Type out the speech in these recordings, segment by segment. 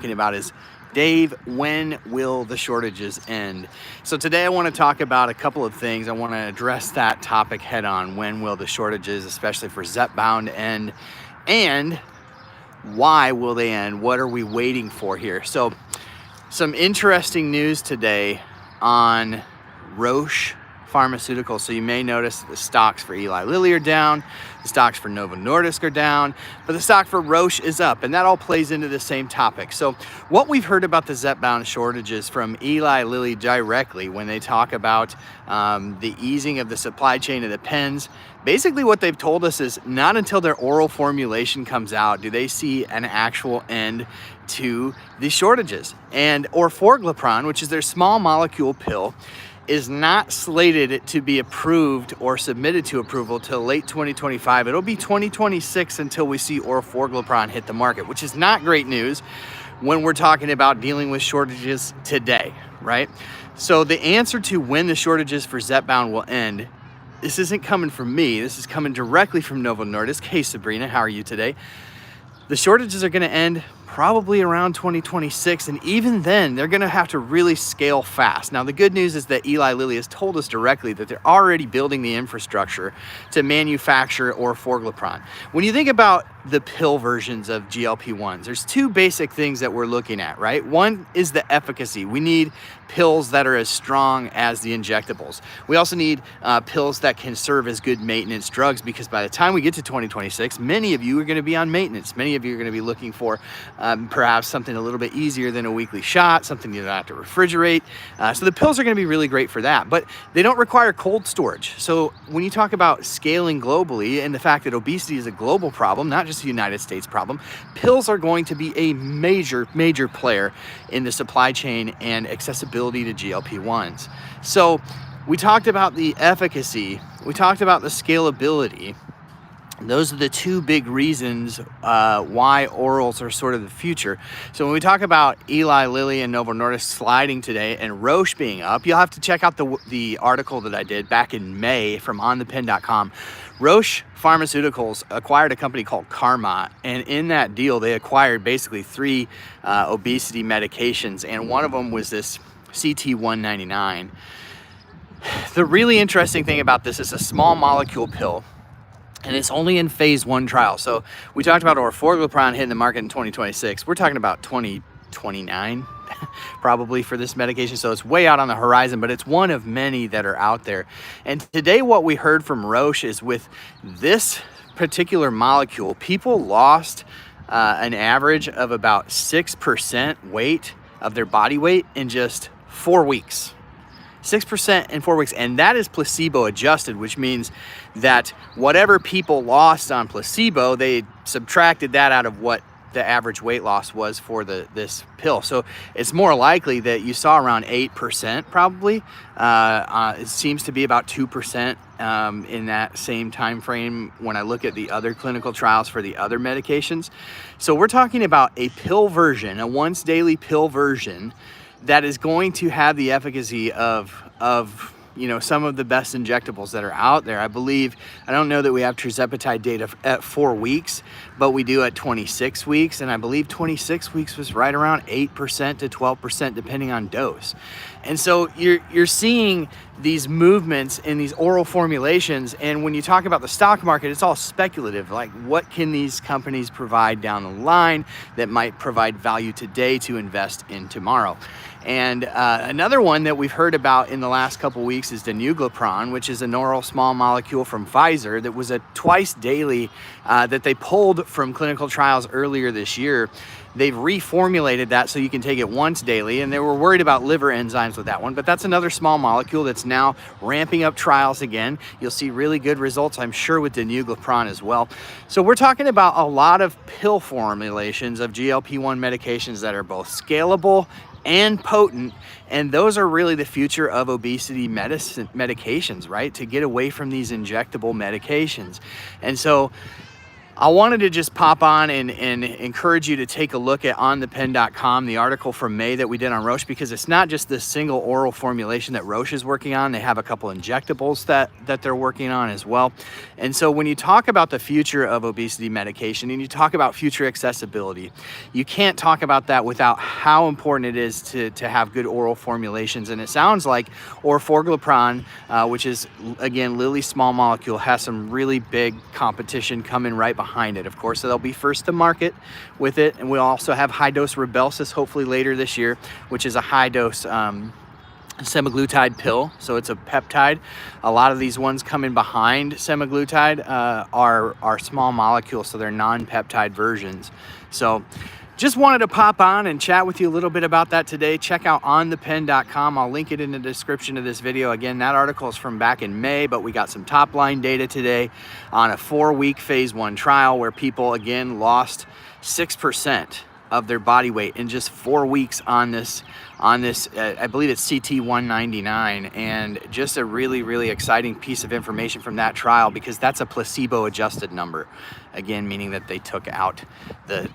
talking about is, Dave, when will the shortages end? So today I want to talk about a couple of things. I want to address that topic head on. When will the shortages, especially for Zepbound, end? And why will they end? What are we waiting for here? So some interesting news today on Roche Pharmaceuticals. So you may notice the stocks for Eli Lilly are down, the stocks for Novo Nordisk are down, but the stock for Roche is up, and that all plays into the same topic. So what we've heard about the Zepbound shortages from Eli Lilly directly when they talk about the easing of the supply chain of the pens, basically what they've told us is not until their oral formulation comes out do they see an actual end to the shortages. And orforglipron, which is their small molecule pill, is not slated to be approved or submitted to approval till late 2025. It'll be 2026 until we see orforglipron hit the market, which is not great news when we're talking about dealing with shortages today, right? So the answer to when the shortages for Zepbound will end, this isn't coming from me. This is coming directly from Novo Nordisk. Hey, Sabrina, how are you today? The shortages are going to end probably around 2026, and even then they're going to have to really scale fast. Now the good news is that Eli Lilly has told us directly that they're already building the infrastructure to manufacture orforglipron. When you think about the pill versions of GLP-1s, there's two basic things that we're looking at, right? One is the efficacy. We need pills that are as strong as the injectables. We also need pills that can serve as good maintenance drugs, because by the time we get to 2026, many of you are going to be on maintenance. Many of you are going to be looking for perhaps something a little bit easier than a weekly shot, something you don't have to refrigerate. So the pills are going to be really great for that, but they don't require cold storage. So when you talk about scaling globally and the fact that obesity is a global problem, not just a United States problem, pills are going to be a major player in the supply chain and accessibility to GLP-1s. So we talked about the efficacy, we talked about the scalability. Those are the two big reasons why orals are sort of the future. So when we talk about Eli Lilly and Novo Nordisk sliding today and Roche being up, you'll have to check out the article that I did back in May from onthepen.com. Roche Pharmaceuticals acquired a company called Karma, and in that deal they acquired basically three obesity medications, and one of them was this CT-199. The really interesting thing about this is a small molecule pill, and it's only in phase 1 trial. So we talked about orforglipron hitting the market in 2026. We're talking about 2029 probably for this medication. So it's way out on the horizon, but it's one of many that are out there. And today what we heard from Roche is with this particular molecule, people lost an average of about 6% weight of their body weight in just 4 weeks. 6% in 4 weeks, and that is placebo adjusted, which means that whatever people lost on placebo, they subtracted that out of what the average weight loss was for this pill. So it's more likely that you saw around 8% probably. It seems to be about 2% in that same time frame when I look at the other clinical trials for the other medications. So we're talking about a pill version, a once daily pill version that is going to have the efficacy of some of the best injectables that are out there. I don't know that we have Tirzepatide data at 4 weeks, but we do at 26 weeks, and I believe 26 weeks was right around 8% to 12% depending on dose. And so you're seeing these movements in these oral formulations, and when you talk about the stock market, it's all speculative. Like, what can these companies provide down the line that might provide value today to invest in tomorrow? And another one that we've heard about in the last couple weeks is danuglipron, which is an oral small molecule from Pfizer that was a twice daily that they pulled from clinical trials earlier this year. They've reformulated that so you can take it once daily, and they were worried about liver enzymes with that one, but that's another small molecule that's now ramping up trials again. You'll see really good results, I'm sure, with danuglipron as well. So we're talking about a lot of pill formulations of GLP-1 medications that are both scalable and potent, and those are really the future of obesity medications, right? To get away from these injectable medications. And so I wanted to just pop on and encourage you to take a look at onthepen.com, the article from May that we did on Roche, because it's not just this single oral formulation that Roche is working on. They have a couple injectables that they're working on as well. And so when you talk about the future of obesity medication and you talk about future accessibility, you can't talk about that without how important it is to have good oral formulations. And it sounds like orforglipron, which is, again, Lilly's small molecule, has some really big competition coming right behind it. Of course, they'll be first to market with it. And we'll also have high-dose Rybelsus hopefully later this year, which is a high-dose semaglutide pill. So it's a peptide. A lot of these ones coming behind semaglutide are small molecules, so they're non-peptide versions. So just wanted to pop on and chat with you a little bit about that today. Check out onthepen.com. I'll link it in the description of this video. Again, that article is from back in May, but we got some top line data today on a 4-week phase 1 trial where people, again, lost 6% of their body weight in just 4 weeks on this I believe it's CT-199, and just a really, really exciting piece of information from that trial, because that's a placebo adjusted number, again, meaning that they took out the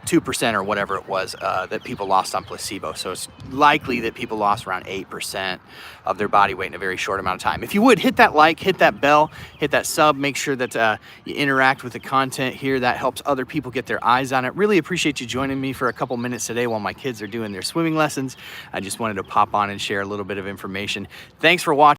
2% or whatever it was that people lost on placebo. So it's likely that people lost around 8% of their body weight in a very short amount of time. If you would, hit that like, hit that bell, hit that sub, make sure that you interact with the content here. That helps other people get their eyes on it. Really appreciate you joining me for a couple minutes today while my kids are doing their swimming lessons. I just wanted to pop on and share a little bit of information. Thanks for watching.